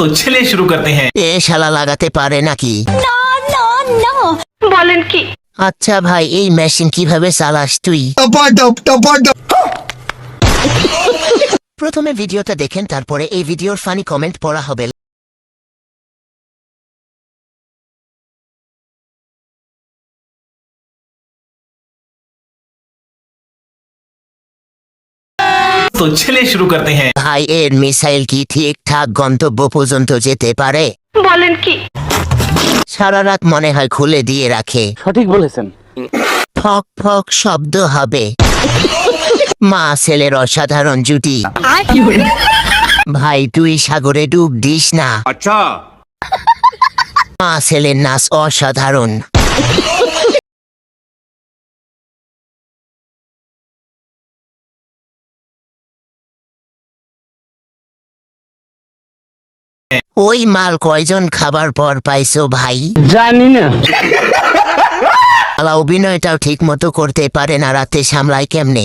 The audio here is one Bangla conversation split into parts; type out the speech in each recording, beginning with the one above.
तो चलिए शुरू करते हैं। এ শালা লাগাতে পারে নাকি? না না না বলেন কি? আচ্ছা ভাই, এই মেশিন কিভাবে চালাস তুই? প্রথমে ভিডিওটা দেখেন, তারপরে এই ভিডিওর ফানি কমেন্ট পড়া হবে। तो चलिए शुरू करते हैं। ভাই, এর মিসাইল কি ঠিকঠাক গন্তব্য পর্যন্ত যেতে পারে? বলেন কি? সারা রাত মনে হয় খুলে দিয়ে রাখে। সঠিক বলেছেন। ফক ফক শব্দ হবে। মা ছেলের অসাধারণ জুটি। ভাই, তুই সাগরে ডুব দিস না। अच्छा মা ছেলের নাচ অসাধারণ। ওই মাল কয়জন খাবার পর পাইছো ভাই? জানি না। আলা অভিনয়টাও ঠিক মতো করতে পারে না, রাতে সামলায় কেমনে?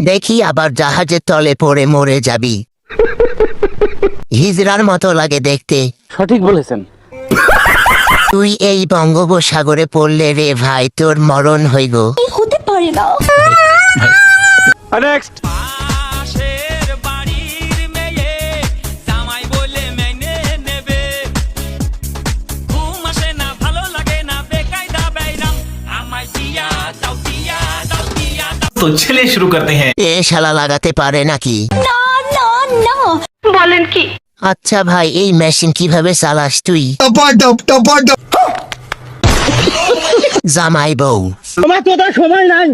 দেখি আবার জাহাজের তলে পড়ে মরে যাবি। হিজড়ার মতো লাগে দেখতে। সঠিক বলেছেন। তুই এই বঙ্গোপসাগরে পড়লে রে ভাই, তোর মরণ হইব। এই হতে পারে না। নেক্সট। तो चलिए शुरू करते हैं। এ শালা লাগাতে পারে নাকি? না না না বলেন কি? আচ্ছা ভাই, এই মেশিন কিভাবে চালাস তুই? জামাই বউ, তোমার তো সময় নাই।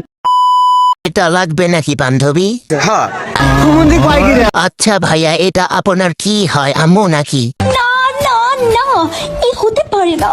এটা লাগবে নাকি বান্ধবী? আচ্ছা ভাইয়া, এটা আপনার কি হয়, আম্মু নাকি? না না না এই হতে পারে না।